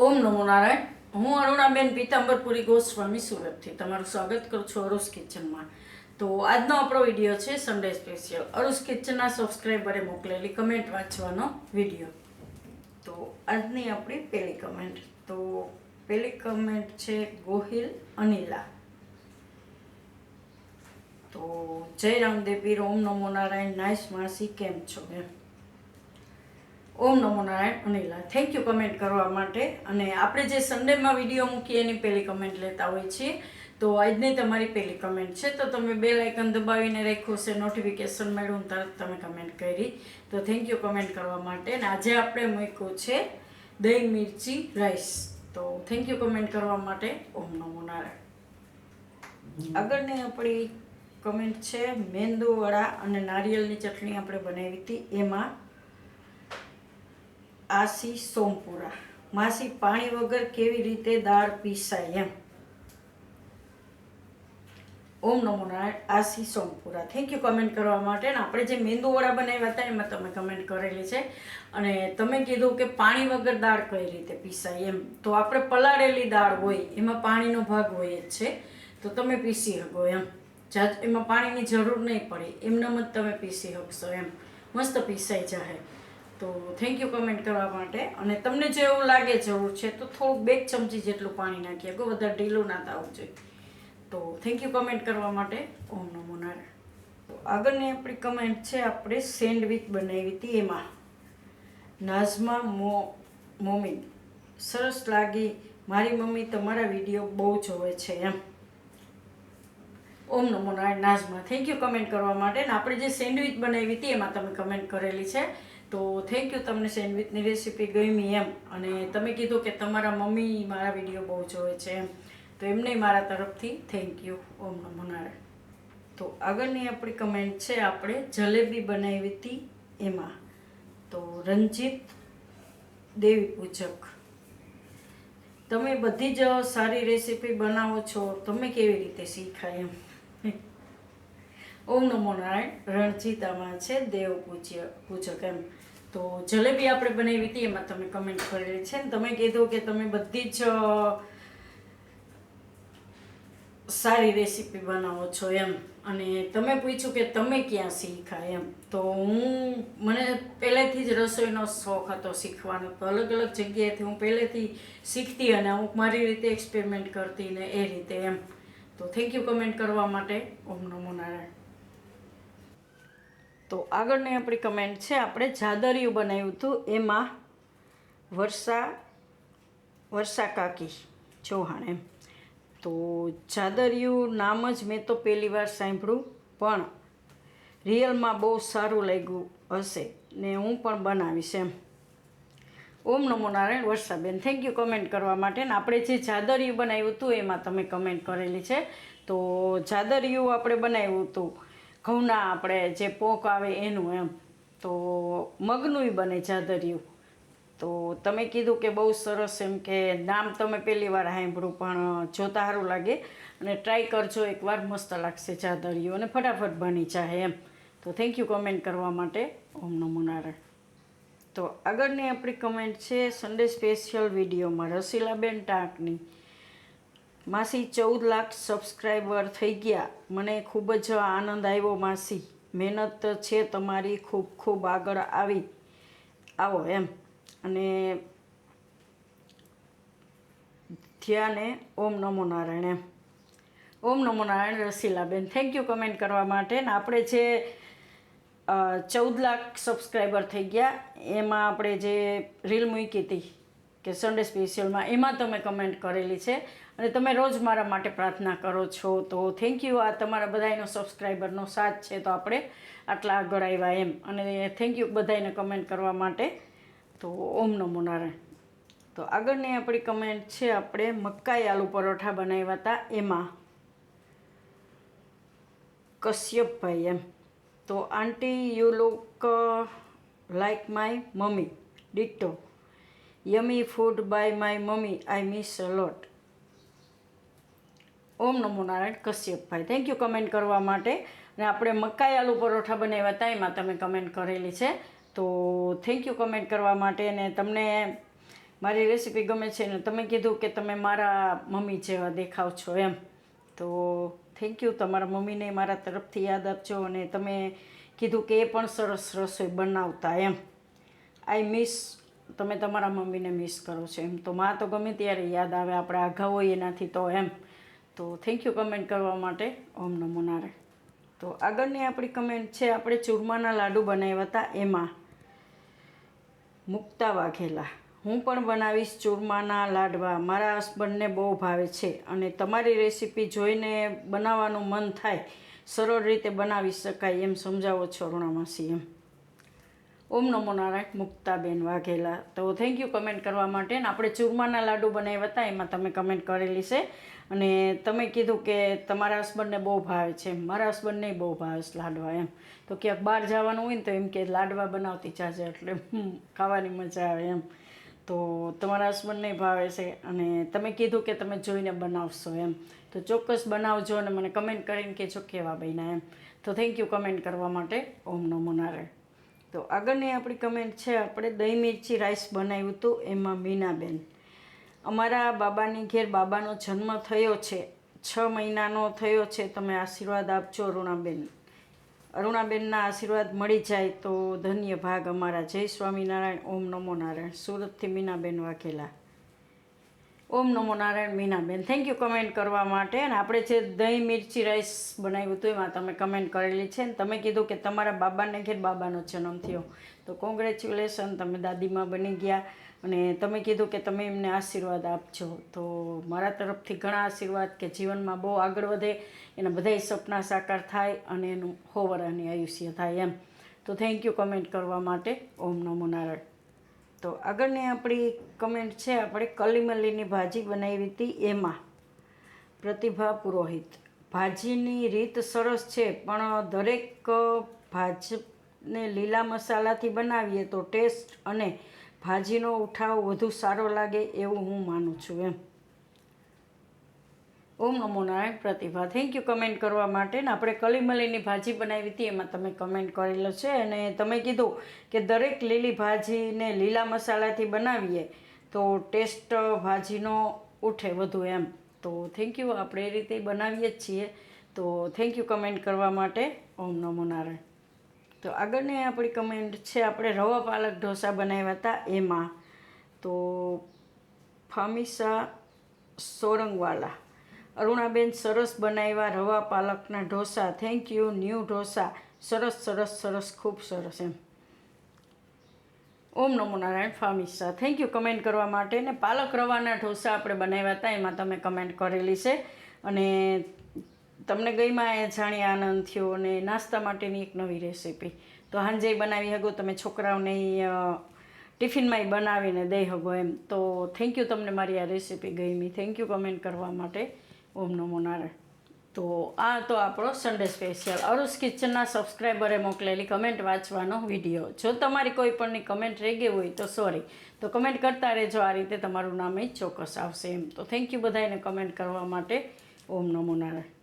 ઓમ નમો નારાયણ. હું અરુણાબેન પીતાંબરપુરી ગોસ્વામી સુરતથી તમારું સ્વાગત કરું છું અરુસ કિચનમાં. તો આજનો આપણો વિડીયો છે સન્ડે સ્પેશિયલ અરુસ કિચનના સબસ્ક્રાઈબરે મોકલેલી કમેન્ટ વાંચવાનો વિડીયો. તો આજની આપણી પહેલી કમેન્ટ છે ગોહિલ અનિલા. તો જય રામદેવ પીર. ઓમ નમો નારાયણ. નાઈસ માસી, કેમ છો એમ. ઓમ નમો Narayan Anila, thank you comment કરવા માટે. અને આપણે જે સન્ડેમાં વિડીયો મૂકીએ એની પહેલી કમેન્ટ લેતા હોય છીએ. તો આજની તમારી પહેલી કમેન્ટ છે, તો તમે બેલ આઇકન દબાવીને રાખ્યું છે, નોટિફિકેશન મળ્યું તરત તમે કમેન્ટ કરી. તો થેન્ક યુ કમેન્ટ કરવા માટે. અને આજે આપણે મૂક્યું છે દહીં મિર્ચી રાઈસ. તો થેન્ક યુ કમેન્ટ કરવા માટે. ઓમ નમો નારાયણ. આગળની આપણી કમેન્ટ છે મેંદુવડા અને નારિયેળની ચટણી આપણે બનાવી હતી. એમાં આસી સોમપુરા. માસી, પાણી વગર કેવી રીતે દાળ પીસાય એમ. ઓમ નમો Narayan. Aasi Sompura, thank you comment કરવા માટે. અને આપણે જે મેંદુવડા બનાવ્યા હતા એમાં તમે કમેન્ટ કરેલી છે અને તમે કીધું કે પાણી વગર દાળ કઈ રીતે પીસાય એમ. તો આપણે પલાળેલી દાળ હોય એમાં પાણીનો ભાગ હોય જ છે, તો તમે પીસી શકો એમ. એમાં પાણીની જરૂર નહીં પડે, એમનેમ જ તમે પીસી શકશો એમ. મસ્ત પીસાઈ જાય. તો થેન્ક યુ કમેન્ટ કરવા માટે. અને તમને જો એવું લાગે જરૂર છે તો થોડુંક 2 ચમચી જેટલું પાણી નાખીએ, વધારે ઢીલું ના થવું જોઈએ. તો થેન્ક યુ કમેન્ટ કરવા માટે. ઓમ નમો નારાયણ. તો આગળની આપણી કમેન્ટ છે આપણે સેન્ડવિચ બનાવી હતી એમાં નાઝમા મોમી, સરસ લાગી મારી મમ્મી, તમારા વિડીયો બહુ જોવે છે એમ. ઓમ નમો નારાયણ નાઝમા, થેન્ક યુ કમેન્ટ કરવા માટે. અને આપણે જે સેન્ડવિચ બનાવી હતી એમાં તમે કમેન્ટ કરેલી છે. તો થેન્ક યુ, તમને સેન્ડવિચની રેસીપી ગમી એમ. અને તમે કીધું કે તમારા મમ્મી મારા વિડીયો બહુ જોવે છે એમ. તો એમને મારા તરફથી થેન્ક યુ. ઓમ નમો નારાયણ. તો આગળની આપણી કમેન્ટ છે આપણે જલેબી બનાવી હતી એમાં. તો રંજીત દેવી પૂજક, તમે બધી જ સારી રેસીપી બનાવો છો, તમે કેવી રીતે શીખાય એમ. ઓમ નમો નારાયણ. રણજીતામાં છે દેવ પૂજક એમ. તો જલેબી આપણે બનાવી હતી એમાં તમે કમેન્ટ કરેલી છે ને તમે કીધું કે તમે બધી જ સારી રેસીપી બનાવો છો એમ. અને તમે પૂછ્યું કે તમે ક્યાં શીખ્યા એમ. તો મને પહેલેથી જ રસોઈનો શોખ હતો શીખવાનો. તો અલગ અલગ જગ્યાએથી હું પહેલેથી શીખતી અને અમુક મારી રીતે એક્સપેરિમેન્ટ કરતી ને એ રીતે એમ. તો થેન્ક યુ કમેન્ટ કરવા માટે. ઓમ નમો નારાયણ. તો આગળની આપણી કમેન્ટ છે આપણે જાદરિયું બનાવ્યું હતું એમાં વર્ષા કાકી ચૌહાણ એમ. તો જાદરિયું નામ જ મેં તો પહેલી વાર સાંભળ્યું, પણ રિયલમાં બહુ સારું લાગ્યું હશે ને હું પણ બનાવીશ એમ. ઓમ નમો નારાયણ વર્ષાબેન, થેન્ક યુ કમેન્ટ કરવા માટે. ને આપણે જે જાદરિયું બનાવ્યું હતું એમાં તમે કમેન્ટ કરેલી છે. તો જાદરિયું આપણે બનાવ્યું હતું ઘઉંના, આપણે જે પોક આવે એનું એમ. તો મગનુંય બને જાદરિયું. તો તમે કીધું કે બહુ સરસ એમ, કે નામ તમે પહેલી વાર સાંભળ્યું પણ જોતા સારું લાગે. અને ટ્રાય કરજો એકવાર, મસ્ત લાગશે જાદરિયું અને ફટાફટ બની જાય એમ. તો થેન્ક યુ કમેન્ટ કરવા માટે. ઓમ નમો નારાયણ. તો આગળની આપણી કમેન્ટ છે સન્ડે સ્પેશિયલ વિડીયોમાં રસીલાબેન ટાંકની. માસી, 14 લાખ સબસ્ક્રાઈબર થઈ ગયા, મને ખૂબ જ આનંદ આવ્યો માસી. મહેનત છે તમારી, ખૂબ ખૂબ આગળ આવો એમ. અને ધ્યાને ઓમ નમો નારાયણ એમ. ઓમ નમો નારાયણ રસીલાબેન, થેન્ક યુ કમેન્ટ કરવા માટે. ને આપણે જે 14 લાખ સબસ્ક્રાઈબર થઈ ગયા એમાં આપણે જે રીલ મૂકી હતી કે સન્ડે સ્પેશિયલમાં, એમાં તમે કમેન્ટ કરેલી છે. અને તમે રોજ મારા માટે પ્રાર્થના કરો છો. તો થેન્ક યુ. આ તમારા બધાનો સબસ્ક્રાઈબરનો સાથ છે તો આપણે આટલા આગળ આવ્યા એમ. અને થેન્ક યુ બધાને કમેન્ટ કરવા માટે. તો ઓમ નમો નારાયણ. તો આગળની આપણી કમેન્ટ છે આપણે મકાઈ આલુ પરોઠા બનાવ્યા હતા એમાં કશ્યપભાઈ એમ. તો aunty, you look like my mummy, ditto, yummy food by my mummy, I miss a lot. ઓમ નમો નારાયણ કશ્યપભાઈ, થેન્ક યુ કમેન્ટ કરવા માટે. અને આપણે મકાઈ આલુ પરોઠા બનાવ્યા હતા એમાં તમે કમેન્ટ કરેલી છે. તો થેન્ક યુ કમેન્ટ કરવા માટે. અને તમને મારી રેસીપી ગમે છે ને તમે કીધું કે તમે મારા મમ્મી જેવા દેખાવ છો એમ, તો થેન્ક યુ. તમારા મમ્મીને મારા તરફથી યાદ આપજો. અને તમે કીધું કે એ પણ સરસ રસોઈ બનાવતા એમ. આઈ મિસ, તમે તમારા મમ્મીને મિસ કરો છો એમ. તો માં તો ગમે ત્યારે યાદ આવે, આપણે આઘા હોય એનાથી તો એમ. તો થેન્ક યુ કમેન્ટ કરવા માટે. ઓમ નમો નારાયણ. તો આગળની આપણી કમેન્ટ છે, આપણે ચૂરમાના લાડુ બનાવ્યા હતા એમાં મુક્તા વાઘેલા. હું પણ બનાવીશ ચૂરમાના લાડવા, મારા હસબન્ડને બહુ ભાવે છે અને તમારી રેસીપી જોઈને બનાવવાનું મન થાય, સરળ રીતે બનાવી શકાય એમ સમજાવો છો અરુણા માસી એમ. ઓમ નમો નારાયણ મુક્તાબેન વાઘેલા. તો થેન્ક યુ કમેન્ટ કરવા માટે. ને આપણે ચૂરમાના લાડુ બનાવ્યા હતા એમાં તમે કમેન્ટ કરેલી છે અને તમે કીધું કે તમારા હસબન્ડને બહુ ભાવે છે. મારા હસબન્ડને બહુ ભાવે છે લાડવા એમ. તો ક્યાંક બહાર જવાનું હોય ને તો એમ કે લાડવા બનાવતી જાજે એટલે ખાવાની મજા આવે એમ. તો તમારા હસબન્ડને ભાવે છે અને તમે કીધું કે તમે જોઈને બનાવશો એમ. તો ચોક્કસ બનાવજો અને મને કમેન્ટ કરીને કહેજો કેવા બન્યા એમ. તો થેન્ક યુ કમેન્ટ કરવા માટે. ઓમ નમો નારાયણ. તો આગળની આપણી કમેન્ટ છે, આપણે દહીં મિરચી રાઈસ બનાવ્યું હતું એમાં મીનાબેન. અમારા બાબાની ઘેર બાબાનો જન્મ થયો છે, 6 મહિનાનો થયો છે. તમે આશીર્વાદ આપજો અરુણાબેન. અરુણાબેનના આશીર્વાદ મળી જાય તો ધન્ય ભાગ અમારા. જય સ્વામિનારાયણ. ઓમ નમો નારાયણ. સુરતથી મીનાબેન વાઘેલા. ઓમ નમો નારાયણ મીનાબેન. થેન્ક યુ કમેન્ટ કરવા માટે. અને આપણે જે દહીં મિરચી રાઈસ બનાવ્યું હતું એમાં તમે કમેન્ટ કરેલી છે ને તમે કીધું કે તમારા બાબાને ઘેર બાબાનો જન્મ થયો. તો કોંગ્રેચ્યુલેશન, તમે દાદીમાં બની ગયા. અને તમે કીધું કે તમે એમને આશીર્વાદ આપજો. તો મારા તરફથી ઘણા આશીર્વાદ કે જીવનમાં બહુ આગળ વધે, એના બધાય સપના સાકાર થાય અને એનું 100 વર્ષની આયુષ્ય થાય એમ. તો થેન્ક યુ કમેન્ટ કરવા માટે. ઓમ નમો નારાયણ. તો આગળની આપણી કમેન્ટ છે, આપણે કલીમલ્લીની ભાજી બનાવી હતી એમાં પ્રતિભા પુરોહિત. ભાજીની રીત સરસ છે પણ દરેક ભાજીને લીલા મસાલાથી બનાવીએ તો ટેસ્ટ અને ભાજીનો ઉઠાવ વધુ સારો લાગે એવું હું માનું છું એમ. ઓમ નમો નારાયણ પ્રતિભા. થેન્ક યુ કમેન્ટ કરવા માટે. ને આપણે કલીમલ્લીની ભાજી બનાવી હતી એમાં તમે કમેન્ટ કરેલો છે અને તમે કીધું કે દરેક લીલી ભાજીને લીલા મસાલાથી બનાવીએ તો ટેસ્ટ ભાજીનો ઉઠે વધુ એમ. તો થેન્ક યુ, આપણે એ રીતે બનાવીએ જ છીએ. તો થેન્ક યુ કમેન્ટ કરવા માટે. ઓમ નમો નારાયણ. તો આગળની આપણી કમેન્ટ છે, આપણે રવા પાલક ઢોસા બનાવ્યા હતા એમાં તો ફામિસા સોરંગવાલા. અરુણાબેન સરસ બનાવ્યા રવા પાલકના dosa. Thank you. New dosa સરસ સરસ સરસ, ખૂબ સરસ એમ. ઓમ નમો Narayan Famisa. Thank you comment કરવા માટે. ને પાલક રવાના ઢોસા આપણે બનાવ્યા હતા એમાં તમે કમેન્ટ કરેલી છે અને તમને ગઈમાં એ જાણી આનંદ થયો. અને નાસ્તા માટેની એક નવી રેસીપી તો હાંજે બનાવી શકો તમે, છોકરાઓને ટિફિનમાં બનાવીને દઈ શકો એમ. તો થેન્ક યુ, તમને મારી આ રેસીપી ગમી. થેન્ક યુ કમેન્ટ કરવા માટે. ઓમ નમો નારાયણ. તો આ તો આપણો સન્ડે સ્પેશિયલ અરુસ કિચનના સબસ્ક્રાઈબરે મોકલેલી કમેન્ટ વાંચવાનો વિડીયો. જો તમારી કોઈ પણની કમેન્ટ રહી ગઈ હોય તો સોરી, તો કમેન્ટ કરતા રહેજો. આ રીતે તમારું નામ ચોક્કસ આવશે એમ. તો થેન્ક યુ બધાને કમેન્ટ કરવા માટે. ઓમ નમો નારાયણ.